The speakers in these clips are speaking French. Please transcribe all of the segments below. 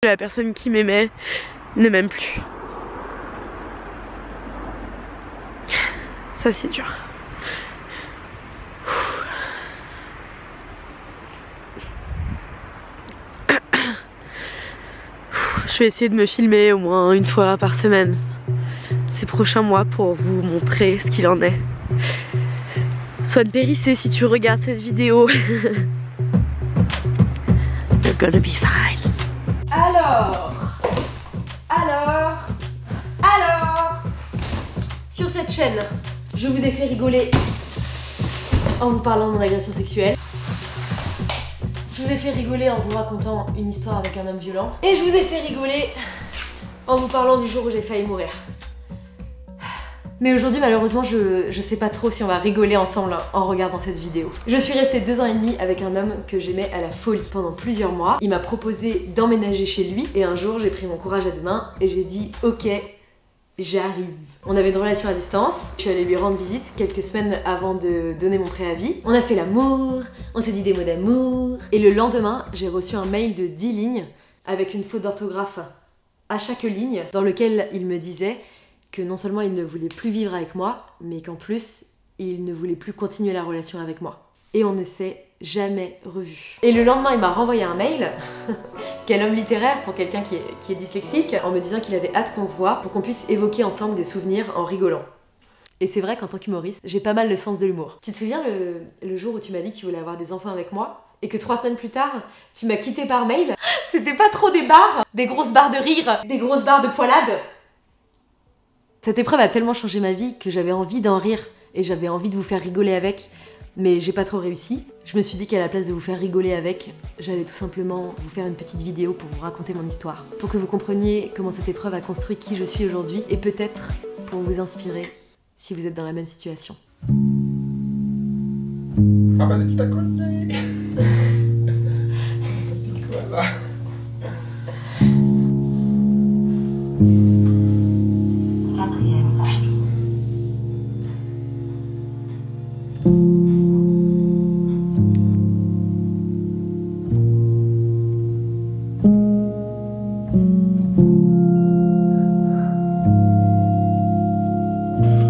La personne qui m'aimait ne m'aime plus. Ça c'est dur. Je vais essayer de me filmer au moins une fois par semaine ces prochains mois pour vous montrer ce qu'il en est. Sois de périssé si tu regardes cette vidéo. You're gonna be fine. Alors, sur cette chaîne, je vous ai fait rigoler en vous parlant de mon agression sexuelle. Je vous ai fait rigoler en vous racontant une histoire avec un homme violent. Et je vous ai fait rigoler en vous parlant du jour où j'ai failli mourir. Mais aujourd'hui, malheureusement, je sais pas trop si on va rigoler ensemble en regardant cette vidéo. Je suis restée 2 ans et demi avec un homme que j'aimais à la folie pendant plusieurs mois. Il m'a proposé d'emménager chez lui et un jour, j'ai pris mon courage à deux mains et j'ai dit « Ok, j'arrive ». On avait une relation à distance. Je suis allée lui rendre visite quelques semaines avant de donner mon préavis. On a fait l'amour, on s'est dit des mots d'amour. Et le lendemain, j'ai reçu un mail de 10 lignes avec une faute d'orthographe à chaque ligne dans lequel il me disait que non seulement il ne voulait plus vivre avec moi, mais qu'en plus, il ne voulait plus continuer la relation avec moi. Et on ne s'est jamais revu. Et le lendemain, il m'a renvoyé un mail, quel homme littéraire pour quelqu'un qui est dyslexique, en me disant qu'il avait hâte qu'on se voit pour qu'on puisse évoquer ensemble des souvenirs en rigolant. Et c'est vrai qu'en tant qu'humoriste, j'ai pas mal le sens de l'humour. Tu te souviens le jour où tu m'as dit que tu voulais avoir des enfants avec moi et que 3 semaines plus tard, tu m'as quitté par mail? C'était pas trop des barres, des grosses barres de rire, des grosses barres de poilade. Cette épreuve a tellement changé ma vie que j'avais envie d'en rire et j'avais envie de vous faire rigoler avec, mais j'ai pas trop réussi. Je me suis dit qu'à la place de vous faire rigoler avec, j'allais tout simplement vous faire une petite vidéo pour vous raconter mon histoire, pour que vous compreniez comment cette épreuve a construit qui je suis aujourd'hui et peut-être pour vous inspirer si vous êtes dans la même situation. Ah bah tu t'as collé. Voilà.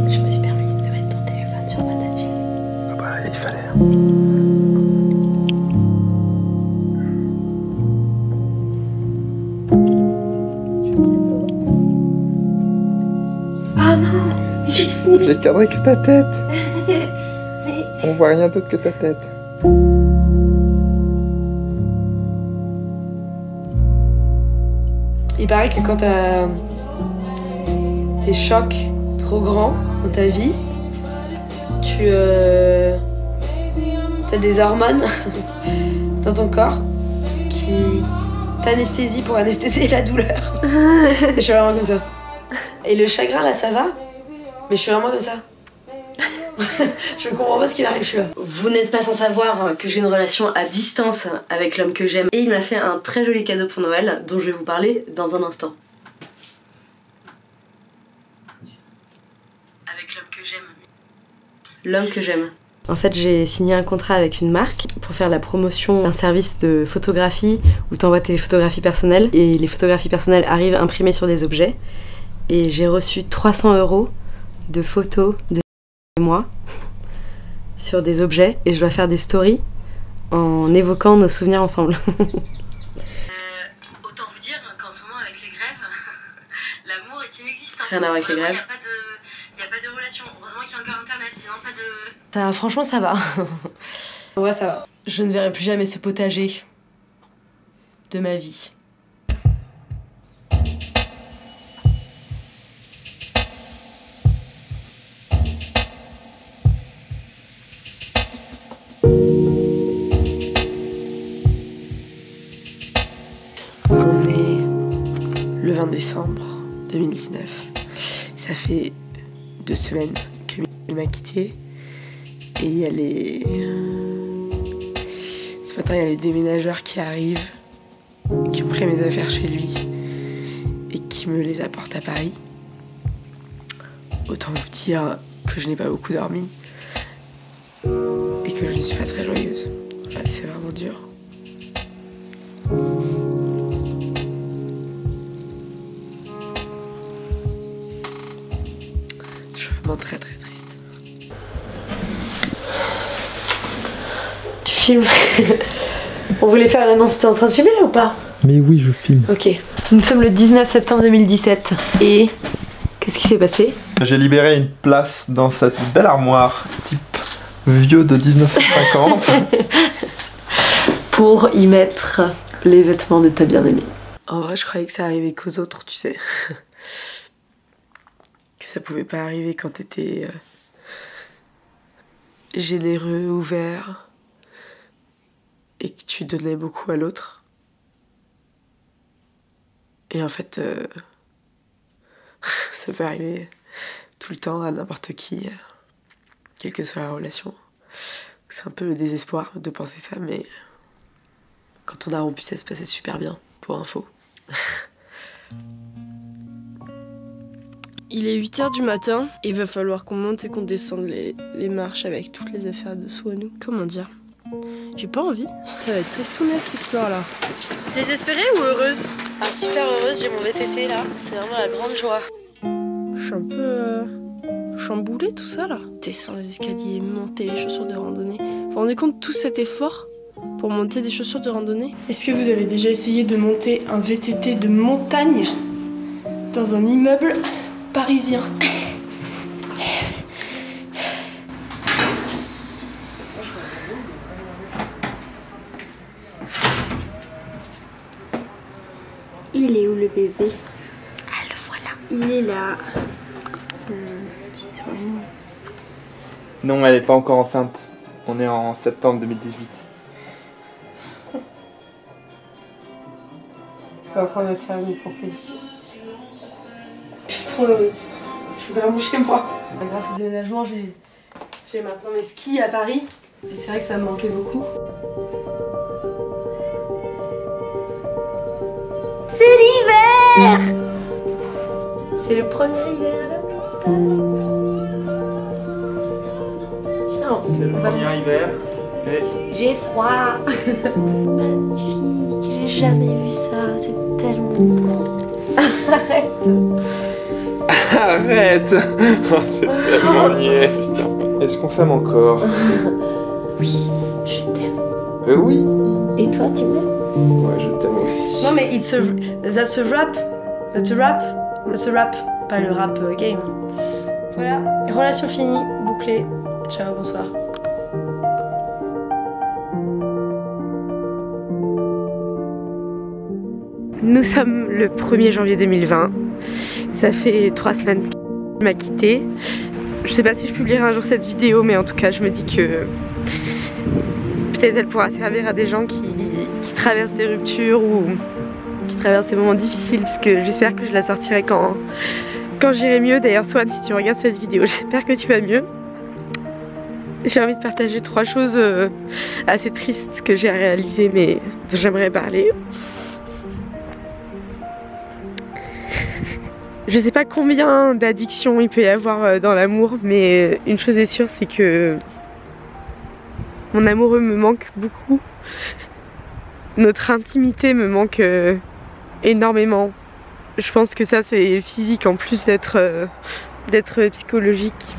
Je me suis permise de mettre ton téléphone sur ma table. Ah bah il fallait. Ah non, J'ai cadré que ta tête. On voit rien d'autre que ta tête. Il paraît que quand t'as des chocs trop grands dans ta vie, t'as des hormones dans ton corps qui t'anesthésient pour anesthésier la douleur. Je suis vraiment comme ça. Et le chagrin là ça va, mais je suis vraiment comme ça. Je comprends pas ce qu'il arrive, je suis là. Vous n'êtes pas sans savoir que j'ai une relation à distance avec l'homme que j'aime. Et il m'a fait un très joli cadeau pour Noël, dont je vais vous parler dans un instant. Avec l'homme que j'aime. L'homme que j'aime. En fait, j'ai signé un contrat avec une marque pour faire la promotion d'un service de photographie où t'envoies tes photographies personnelles et les photographies personnelles arrivent imprimées sur des objets. Et j'ai reçu 300 € de photos de moi sur des objets et je dois faire des stories en évoquant nos souvenirs ensemble. Autant vous dire qu'en ce moment avec les grèves, l'amour est inexistant. Rien à voir avec les grèves. Il n'y a pas de relation. Heureusement qu'il y a encore internet, sinon pas de... Ça, franchement ça va. En vrai ça va. Je ne verrai plus jamais ce potager de ma vie. On est le 20 décembre 2019. Ça fait 2 semaines que il m'a quitté. Et il y a ce matin, il y a les déménageurs qui arrivent, qui ont pris mes affaires chez lui et qui me les apportent à Paris. Autant vous dire que je n'ai pas beaucoup dormi et que je ne suis pas très joyeuse. Voilà, c'est vraiment dur. honnêtement très très triste. Tu filmes? On voulait faire l'annonce, t'es en train de filmer là ou pas? Mais oui, je filme. Ok. Nous sommes le 19 septembre 2017 et qu'est-ce qui s'est passé? J'ai libéré une place dans cette belle armoire type vieux de 1950 pour y mettre les vêtements de ta bien-aimée. En vrai, je croyais que ça arrivait qu'aux autres, tu sais. Que ça pouvait pas arriver quand t'étais généreux, ouvert et que tu donnais beaucoup à l'autre. Et en fait, ça peut arriver tout le temps à n'importe qui, quelle que soit la relation. C'est un peu le désespoir de penser ça, mais quand on a rompu, ça se passait super bien, pour info. Il est 8h du matin et il va falloir qu'on monte et qu'on descende les marches avec toutes les affaires de sous à nous. Comment dire? J'ai pas envie. Ça va être tristounet cette histoire-là. Désespérée ou heureuse? Ah, super heureuse, j'ai mon VTT là. C'est vraiment la grande joie. Je suis un peu chamboulée tout ça là. Descendre les escaliers, monter les chaussures de randonnée. Vous vous rendez compte tout cet effort pour monter des chaussures de randonnée? Est-ce que vous avez déjà essayé de monter un VTT de montagne dans un immeuble parisien? Il est où le bébé? Ah, le voilà. Il est là. Non, elle n'est pas encore enceinte. On est en septembre 2018. T'es en train de me faire une proposition. Je suis trop heureuse. Je suis vraiment chez moi. Grâce au déménagement, j'ai maintenant mes skis à Paris. Et c'est vrai que ça me manquait beaucoup. C'est l'hiver! C'est le premier hiver à la montagne. Viens, C'est le premier hiver. Et j'ai froid. Magnifique, j'ai jamais vu ça, c'est tellement beau. Arrête. arrête. Oh, c'est tellement niais, putain. Est-ce qu'on s'aime encore? Oui, je t'aime. Oui. Et toi, tu m'aimes? Ouais, je t'aime aussi. Non mais that's a rap. That's a rap. That's a rap. Pas le rap game. Voilà, relation finie, bouclée. Ciao, bonsoir. Nous sommes le 1er janvier 2020. Ça fait 3 semaines qu'il m'a quitté. Je sais pas si je publierai un jour cette vidéo, mais en tout cas je me dis que peut-être elle pourra servir à des gens qui traversent des ruptures ou qui traversent des moments difficiles, parce que j'espère que je la sortirai quand j'irai mieux. D'ailleurs Swan, si tu regardes cette vidéo, j'espère que tu vas mieux. J'ai envie de partager 3 choses assez tristes que j'ai réalisées mais dont j'aimerais parler. Je sais pas combien d'addictions il peut y avoir dans l'amour, mais une chose est sûre, c'est que mon amoureux me manque beaucoup. Notre intimité me manque énormément. Je pense que ça c'est physique en plus d'être psychologique.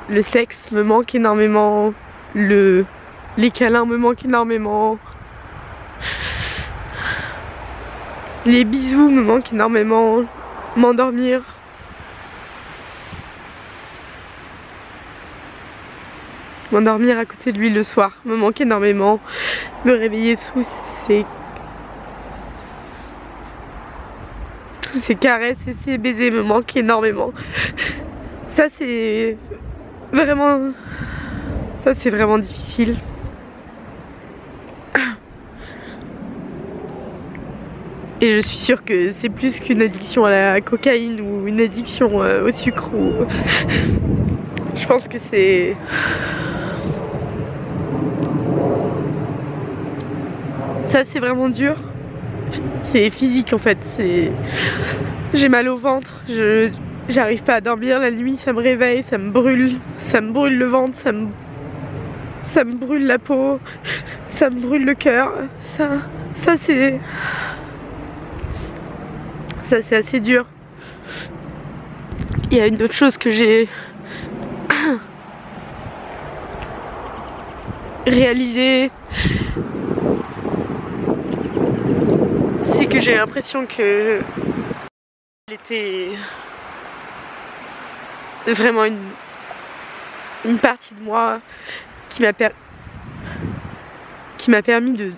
Le sexe me manque énormément, les câlins me manquent énormément. Les bisous me manquent énormément, m'endormir. M'endormir à côté de lui le soir me manque énormément. Me réveiller sous tous ces caresses et ces baisers me manquent énormément. Ça c'est vraiment difficile. Et je suis sûre que c'est plus qu'une addiction à la cocaïne ou une addiction au sucre. Je pense que c'est... Ça c'est vraiment dur. C'est physique en fait. J'ai mal au ventre. J'arrive pas à dormir la nuit, ça me réveille, ça me brûle le ventre, ça me brûle la peau, ça me brûle le cœur. Ça c'est assez dur. Il y a une autre chose que j'ai réalisée, c'est que j'ai l'impression que elle était vraiment une partie de moi qui m'a permis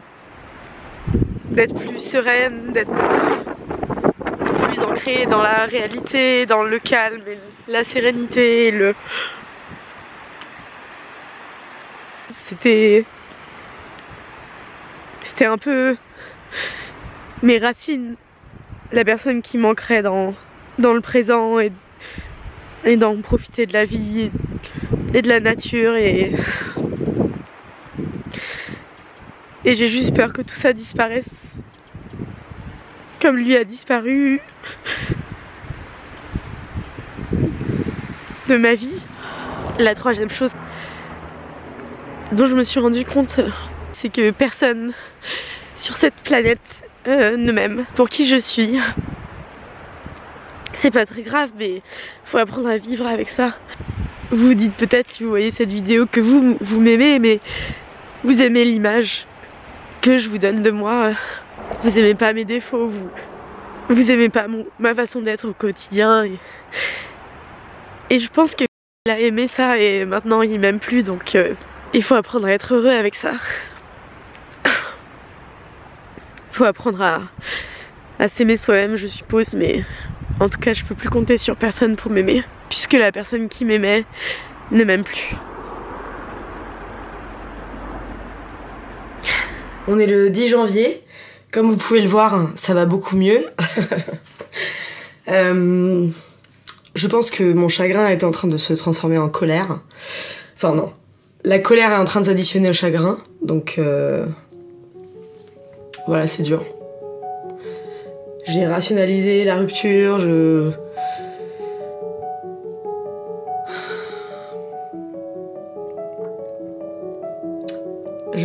d'être plus sereine, d'être plus ancrée dans la réalité, dans le calme, et la sérénité, C'était un peu mes racines, la personne qui manquerait dans le présent et d'en profiter de la vie et de la nature et j'ai juste peur que tout ça disparaisse comme lui a disparu de ma vie. La troisième chose dont je me suis rendu compte, c'est que personne sur cette planète ne m'aime pour qui je suis. C'est pas très grave, mais faut apprendre à vivre avec ça. Vous vous dites peut-être, si vous voyez cette vidéo, que vous m'aimez, mais vous aimez l'image que je vous donne de moi. Vous aimez pas mes défauts, vous aimez pas ma façon d'être au quotidien. Et je pense qu'il a aimé ça et maintenant il m'aime plus, donc il faut apprendre à être heureux avec ça. Il faut apprendre à s'aimer soi-même, je suppose, mais en tout cas je peux plus compter sur personne pour m'aimer, puisque la personne qui m'aimait ne m'aime plus. On est le 10 janvier, comme vous pouvez le voir, ça va beaucoup mieux. Je pense que mon chagrin est en train de se transformer en colère. Enfin non, la colère est en train de s'additionner au chagrin, donc voilà, c'est dur. J'ai rationalisé la rupture, je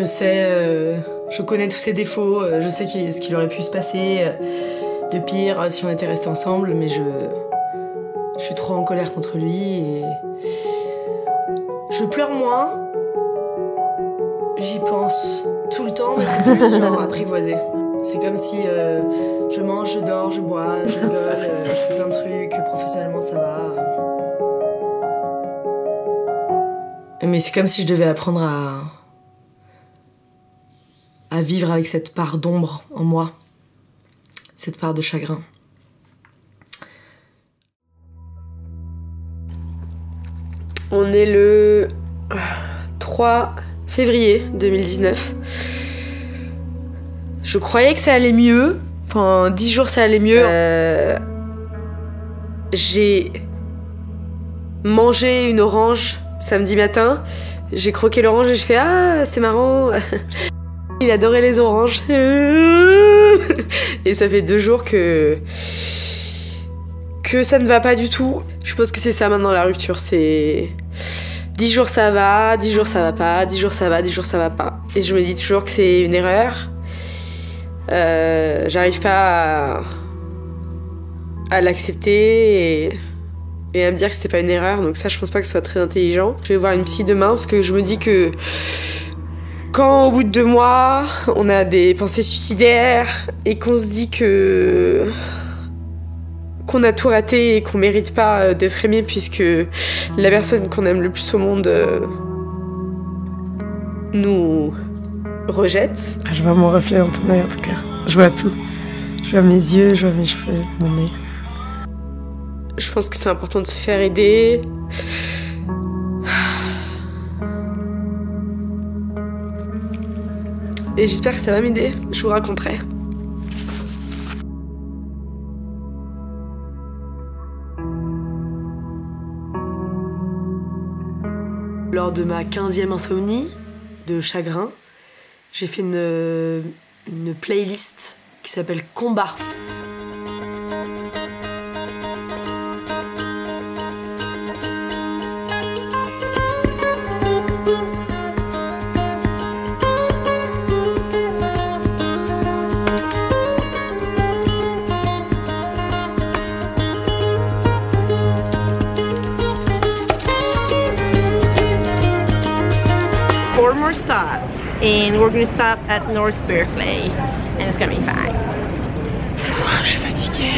sais, je connais tous ses défauts, je sais ce qu'il aurait pu se passer de pire si on était restés ensemble, mais je suis trop en colère contre lui et je pleure moins. J'y pense tout le temps, mais c'est plus genre apprivoisé. C'est comme si je mange, je dors, je bois, je rigole, je fais plein de trucs, professionnellement ça va. Mais c'est comme si je devais apprendre à vivre avec cette part d'ombre en moi, cette part de chagrin. On est le 3 février 2019. Je croyais que ça allait mieux. Pendant 10 jours ça allait mieux. J'ai mangé une orange samedi matin. J'ai croqué l'orange et je fais ah c'est marrant. Il adorait les oranges. Et ça fait 2 jours que ça ne va pas du tout. Je pense que c'est ça maintenant la rupture, c'est 10 jours ça va, 10 jours ça va pas, 10 jours ça va, 10 jours ça va pas. Et je me dis toujours que c'est une erreur. J'arrive pas à l'accepter et à me dire que c'était pas une erreur, donc ça je pense pas que ce soit très intelligent. Je vais voir une psy demain parce que je me dis que quand au bout de 2 mois on a des pensées suicidaires et qu'on se dit qu'on a tout raté et qu'on mérite pas d'être aimé puisque la personne qu'on aime le plus au monde nous rejette. Je vois mon reflet dans ton œil en tout cas. Je vois tout. Je vois mes yeux, je vois mes cheveux, mon nez. Je pense que c'est important de se faire aider. Et j'espère que ça va m'aider. Je vous raconterai. Lors de ma 15e insomnie de chagrin, j'ai fait une playlist qui s'appelle Combat. and we're gonna stop at North Berkeley and it's gonna be fine. Je suis fatiguée.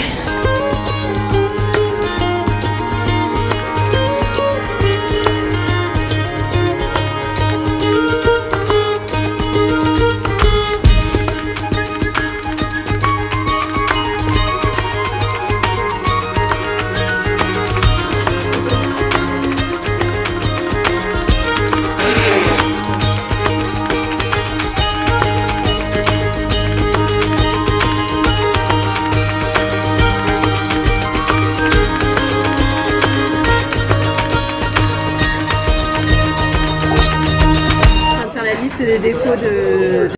Des défauts de...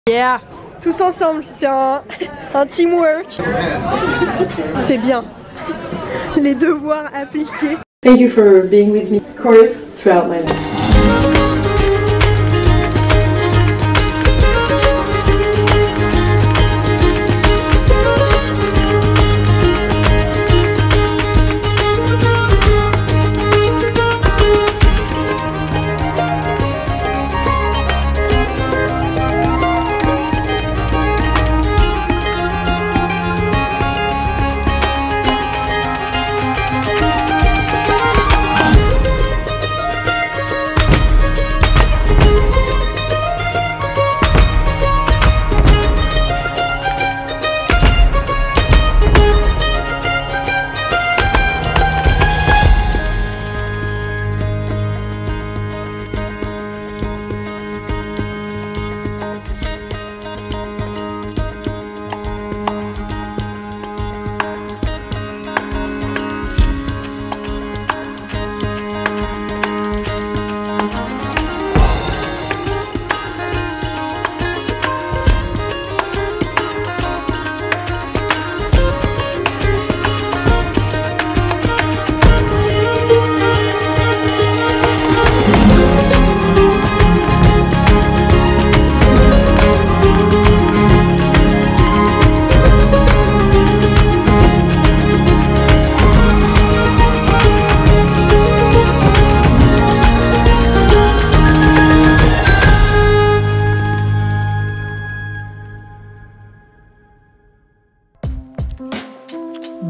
Yeah. Tous ensemble, c'est un teamwork. C'est bien. Les devoirs appliqués. Thank you for being with me, of course, throughout my life.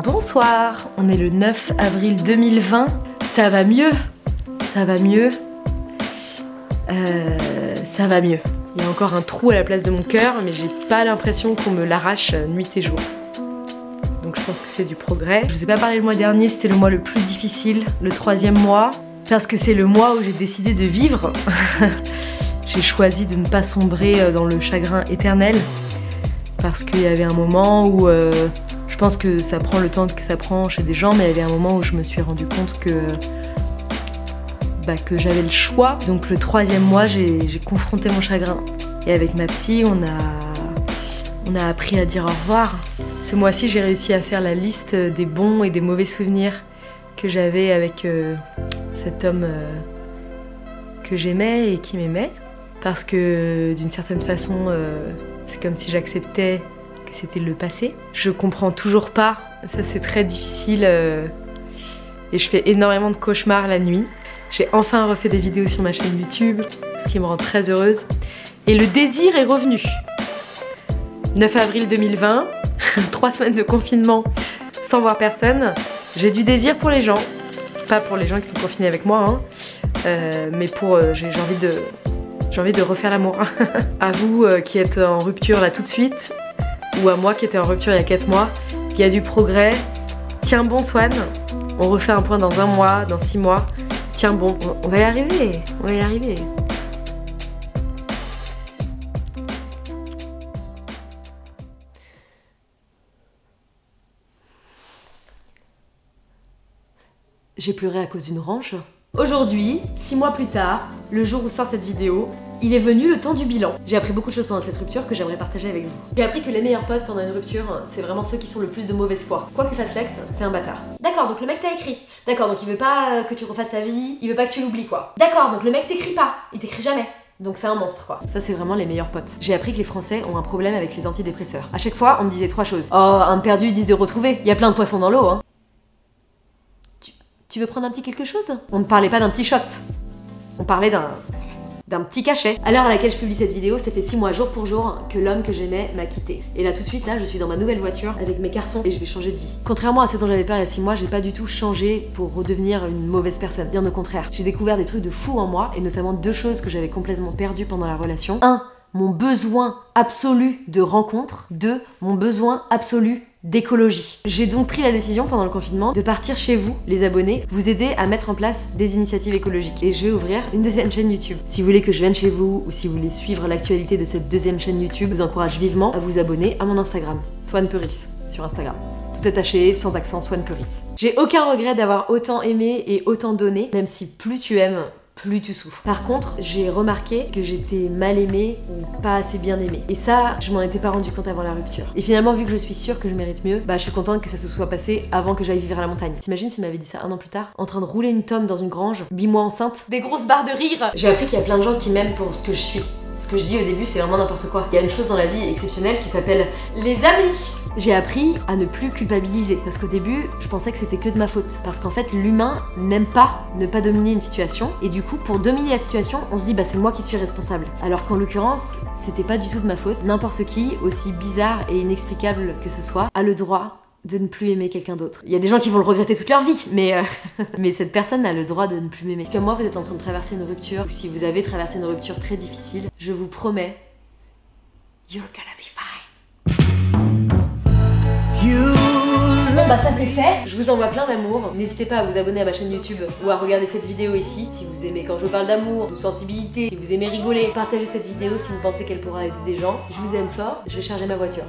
Bonsoir, on est le 9 avril 2020, ça va mieux, ça va mieux, ça va mieux. Il y a encore un trou à la place de mon cœur, mais j'ai pas l'impression qu'on me l'arrache nuit et jour. Donc je pense que c'est du progrès. Je vous ai pas parlé le mois dernier, c'était le mois le plus difficile, le 3e mois, parce que c'est le mois où j'ai décidé de vivre. J'ai choisi de ne pas sombrer dans le chagrin éternel, parce qu'il y avait un moment où... je pense que ça prend le temps que ça prend chez des gens, mais il y avait un moment où je me suis rendu compte que j'avais le choix. Donc le 3e mois, j'ai confronté mon chagrin. Et avec ma psy, on a appris à dire au revoir. Ce mois-ci, j'ai réussi à faire la liste des bons et des mauvais souvenirs que j'avais avec cet homme que j'aimais et qui m'aimait. Parce que d'une certaine façon, c'est comme si j'acceptais que c'était le passé. Je comprends toujours pas, ça c'est très difficile et je fais énormément de cauchemars la nuit. J'ai enfin refait des vidéos sur ma chaîne YouTube, ce qui me rend très heureuse. Et le désir est revenu. 9 avril 2020, 3 semaines de confinement sans voir personne. J'ai du désir pour les gens, pas pour les gens qui sont confinés avec moi, hein, mais pour j'ai envie de refaire l'amour. À vous qui êtes en rupture là tout de suite, ou à moi qui étais en rupture il y a 4 mois, il y a du progrès. Tiens bon Swan, on refait un point dans 1 mois, dans 6 mois. Tiens bon, on va y arriver, on va y arriver. J'ai pleuré à cause d'une range. Aujourd'hui, 6 mois plus tard, le jour où sort cette vidéo, il est venu le temps du bilan. J'ai appris beaucoup de choses pendant cette rupture que j'aimerais partager avec vous. J'ai appris que les meilleurs potes pendant une rupture, c'est vraiment ceux qui sont le plus de mauvaise foi. Quoi que fasse l'ex, c'est un bâtard. D'accord, donc le mec t'a écrit. D'accord, donc il veut pas que tu refasses ta vie, il veut pas que tu l'oublies quoi. D'accord, donc le mec t'écrit pas, il t'écrit jamais. Donc c'est un monstre quoi. Ça c'est vraiment les meilleurs potes. J'ai appris que les Français ont un problème avec les antidépresseurs. À chaque fois, on me disait 3 choses. Oh, un perdu, 10 de retrouvé. Il y a plein de poissons dans l'eau hein. Tu veux prendre un petit quelque chose? On ne parlait pas d'un petit shot. On parlait d'un petit cachet. À l'heure à laquelle je publie cette vidéo, ça fait 6 mois jour pour jour que l'homme que j'aimais m'a quitté. Et là tout de suite, là je suis dans ma nouvelle voiture avec mes cartons et je vais changer de vie. Contrairement à ce dont j'avais peur il y a 6 mois, j'ai pas du tout changé pour redevenir une mauvaise personne. Bien au contraire, j'ai découvert des trucs de fou en moi et notamment 2 choses que j'avais complètement perdues pendant la relation. 1. Mon besoin absolu de rencontre. 2. Mon besoin absolu d'écologie. J'ai donc pris la décision pendant le confinement de partir chez vous, les abonnés, vous aider à mettre en place des initiatives écologiques. Et je vais ouvrir une 2e chaîne YouTube. Si vous voulez que je vienne chez vous ou si vous voulez suivre l'actualité de cette 2e chaîne YouTube, je vous encourage vivement à vous abonner à mon Instagram, Swan Puris, sur Instagram. Tout attaché, sans accent, Swan Puris. J'ai aucun regret d'avoir autant aimé et autant donné, même si plus tu aimes, plus tu souffres. Par contre, j'ai remarqué que j'étais mal aimée ou pas assez bien aimée. Et ça, je m'en étais pas rendu compte avant la rupture. Et finalement, vu que je suis sûre que je mérite mieux, bah je suis contente que ça se soit passé avant que j'aille vivre à la montagne. T'imagines s'il m'avait dit ça 1 an plus tard, en train de rouler une tome dans une grange, 8 mois enceinte, des grosses barres de rire. J'ai appris qu'il y a plein de gens qui m'aiment pour ce que je suis. Ce que je dis au début, c'est vraiment n'importe quoi. Il y a une chose dans la vie exceptionnelle qui s'appelle les amis. J'ai appris à ne plus culpabiliser parce qu'au début, je pensais que c'était que de ma faute. Parce qu'en fait, l'humain n'aime pas ne pas dominer une situation et du coup, pour dominer la situation, on se dit bah c'est moi qui suis responsable. Alors qu'en l'occurrence, c'était pas du tout de ma faute. N'importe qui, aussi bizarre et inexplicable que ce soit, a le droit de ne plus aimer quelqu'un d'autre. Il y a des gens qui vont le regretter toute leur vie, mais cette personne a le droit de ne plus m'aimer. Comme moi, vous êtes en train de traverser une rupture, ou si vous avez traversé une rupture très difficile, je vous promets, you're gonna be fine. Bon bah ça c'est fait, je vous envoie plein d'amour. N'hésitez pas à vous abonner à ma chaîne YouTube ou à regarder cette vidéo ici si vous aimez quand je parle d'amour, de sensibilité, si vous aimez rigoler. Partagez cette vidéo si vous pensez qu'elle pourra aider des gens. Je vous aime fort, je vais charger ma voiture.